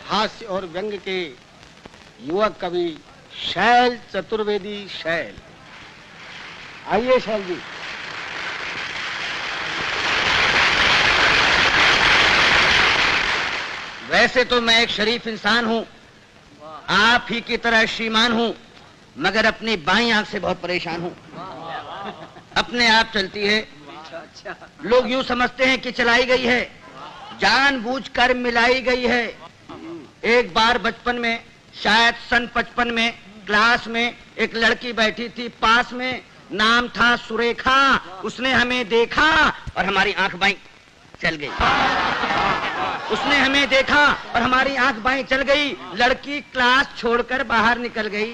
हास्य और व्यंग के युवक कवि शैल चतुर्वेदी शैल। आइए शैल जी। वैसे तो मैं एक शरीफ इंसान हूँ, आप ही की तरह श्रीमान हूँ, मगर अपनी बाईं आंख से बहुत परेशान हूँ। अपने आप चलती है, लोग यूं समझते हैं कि चलाई गई है, जानबूझकर मिलाई गई है। एक बार बचपन में, शायद सन 55 में, क्लास में एक लड़की बैठी थी पास में, नाम था सुरेखा। उसने हमें देखा और हमारी आंख बाईं चल गई। उसने हमें देखा और हमारी आंख बाईं चल गई। लड़की क्लास छोड़कर बाहर निकल गई।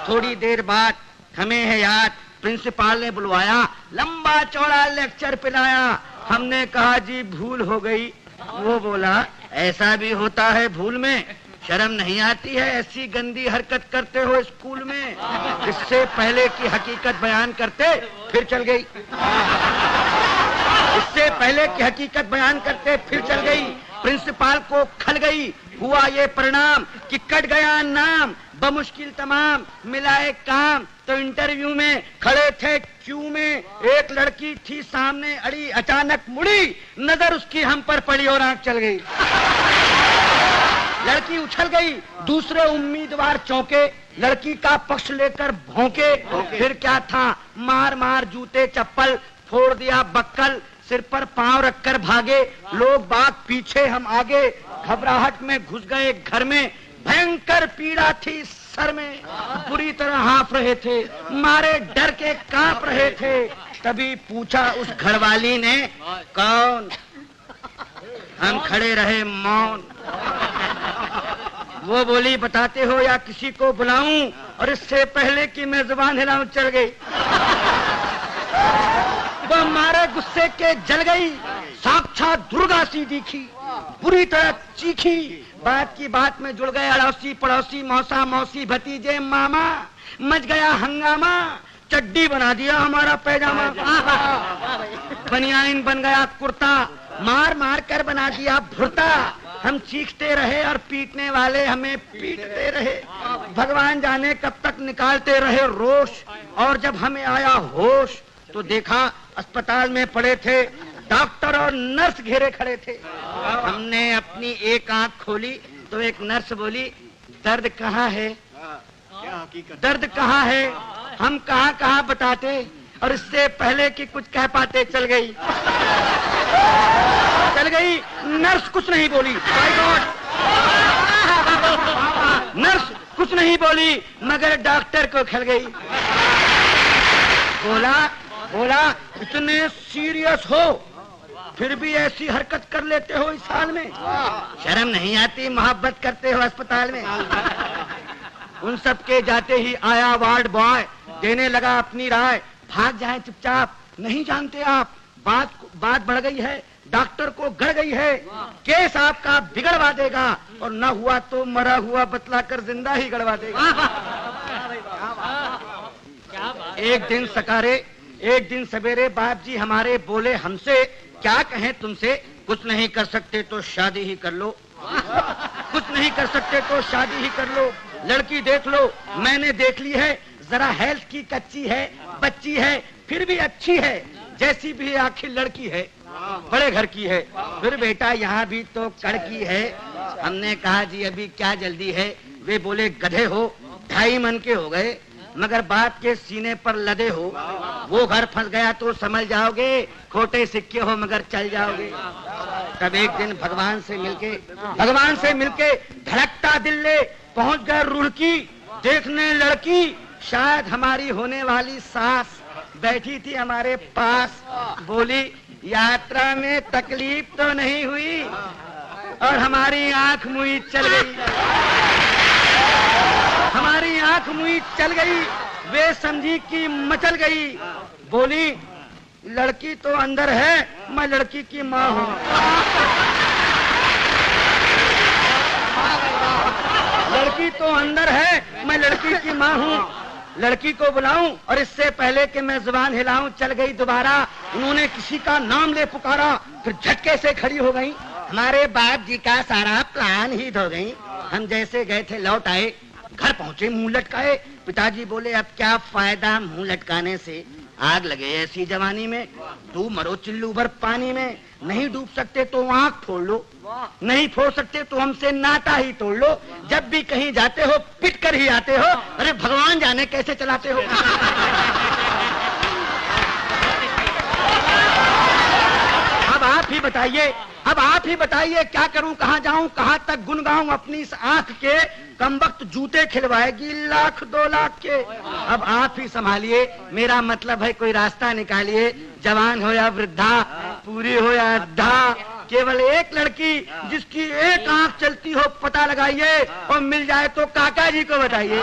थोड़ी देर बाद हमें है याद, प्रिंसिपल ने बुलवाया, लंबा चौड़ा लेक्चर पिलाया। हमने कहा जी भूल हो गई। वो बोला ऐसा भी होता है भूल में, शर्म नहीं आती है ऐसी गंदी हरकत करते हो स्कूल में। इससे पहले की हकीकत बयान करते फिर चल गई। इससे पहले की हकीकत बयान करते फिर चल गई। प्रिंसिपल को खल गई। हुआ ये परिणाम कि कट गया नाम, बमुश्किल तमाम मिला एक काम। तो इंटरव्यू में खड़े थे क्यू में, एक लड़की थी सामने अड़ी, अचानक मुड़ी, नजर उसकी हम पर पड़ी और आंख चल गई। लड़की उछल गई, दूसरे उम्मीदवार चौंके, लड़की का पक्ष लेकर भौंके। फिर क्या था, मार मार जूते चप्पल, फोड़ दिया बक्कल, सिर पर पांव रखकर भागे। लोग बाग पीछे हम आगे, घबराहट में घुस गए घर में। भयंकर पीड़ा थी सर में, बुरी तरह हाँफ रहे थे, मारे डर के कांप रहे थे। तभी पूछा उस घरवाली ने, कौन? हम खड़े रहे मौन। वो बोली बताते हो या किसी को बुलाऊं? और इससे पहले कि मैं जुबान हिलाऊं चल गई। वो हमारे गुस्से के जल गई, साक्षात दुर्गा सी दिखी, बुरी तरह चीखी। बात की बात में जुड़ गए अड़ोसी पड़ोसी, मौसा मौसी भतीजे मामा। मच गया हंगामा, चड्डी बना दिया हमारा पैजामा, बनियान बन गया कुर्ता, मार मार कर बना दिया भुर्ता। हम चीखते रहे और पीटने वाले हमें पीटते रहे। भगवान जाने कब तक निकालते रहे रोष। और जब हमें आया होश तो देखा अस्पताल में पड़े थे डॉक्टर और नर्स घेरे खड़े थे। हमने अपनी एक आंख खोली तो एक नर्स बोली, दर्द कहाँ है? दर्द कहाँ है? हम कहाँ कहाँ बताते, और इससे पहले कि कुछ कह पाते चल गई। चल गई। नर्स कुछ नहीं बोली। माय गॉड, नर्स कुछ नहीं बोली, मगर डॉक्टर को खल गई। बोला इतने सीरियस हो फिर भी ऐसी हरकत कर लेते हो इस हाल में, शर्म नहीं आती? मोहब्बत करते हो अस्पताल में। उन सब के जाते ही आया वार्ड बॉय, देने लगा अपनी राय, भाग जाए चुपचाप, नहीं जानते आप बात बढ़ गई है, डॉक्टर को गड़ गई है, केस आपका बिगड़वा देगा, और न हुआ तो मरा हुआ बतलाकर जिंदा ही गड़वा देगा। एक दिन सवेरे बाप जी हमारे बोले हमसे, क्या कहें तुमसे, कुछ नहीं कर सकते तो शादी ही कर लो। कुछ नहीं कर सकते तो शादी ही कर लो। लड़की देख लो, मैंने देख ली है, जरा हेल्थ की कच्ची है, बच्ची है, फिर भी अच्छी है, जैसी भी आखिर लड़की है, बड़े घर की है। फिर बेटा यहाँ भी तो कड़की है। हमने कहा जी अभी क्या जल्दी है? वे बोले गधे हो, 2.5 मन के हो गए, मगर बाप के सीने पर लदे हो। वो घर फंस गया तो समझ जाओगे, खोटे सिक्के हो मगर चल जाओगे। तब एक दिन भगवान से मिलके धड़कता दिल ले पहुंच गए रुड़की, देखने लड़की, शायद हमारी होने वाली सास बैठी थी हमारे पास। बोली यात्रा में तकलीफ तो नहीं हुई? और हमारी आंख मुई चल गई। हमारी आंख मुई चल गई, वे समझी कि मचल गई। बोली लड़की तो अंदर है, मैं लड़की की माँ हूँ। लड़की तो अंदर है, मैं लड़की की माँ हूँ। लड़की को बुलाऊं और इससे पहले कि मैं जुबान हिलाऊं चल गई दोबारा। उन्होंने किसी का नाम ले पुकारा, फिर झटके से खड़ी हो गई। हमारे बाप जी का सारा प्लान ही धो गई। हम जैसे गए थे लौट आए, घर पहुंचे मुंह लटकाए। पिताजी बोले अब क्या फायदा मुंह लटकाने से, आग लगे ऐसी जवानी में, डूब मरो चिल्लू भर पानी में। नहीं डूब सकते तो आंख फोड़ लो, नहीं फोड़ सकते तो हमसे नाता ही तोड़ लो। जब भी कहीं जाते हो पिट कर ही आते हो, अरे भगवान जाने कैसे चलाते हो। अब आप ही बताइए क्या करूं, कहां जाऊं, कहां तक गुन गाऊं अपनी इस आंख के। कम वक्त जूते खिलवाएगी 1,00,000 2 लाख के। अब आप ही संभालिए, मेरा मतलब है कोई रास्ता निकालिए। जवान हो या वृद्धा, पूरी हो या अद्धा, केवल एक लड़की जिसकी एक आंख चलती हो पता लगाइए, और मिल जाए तो काका जी को बताइए।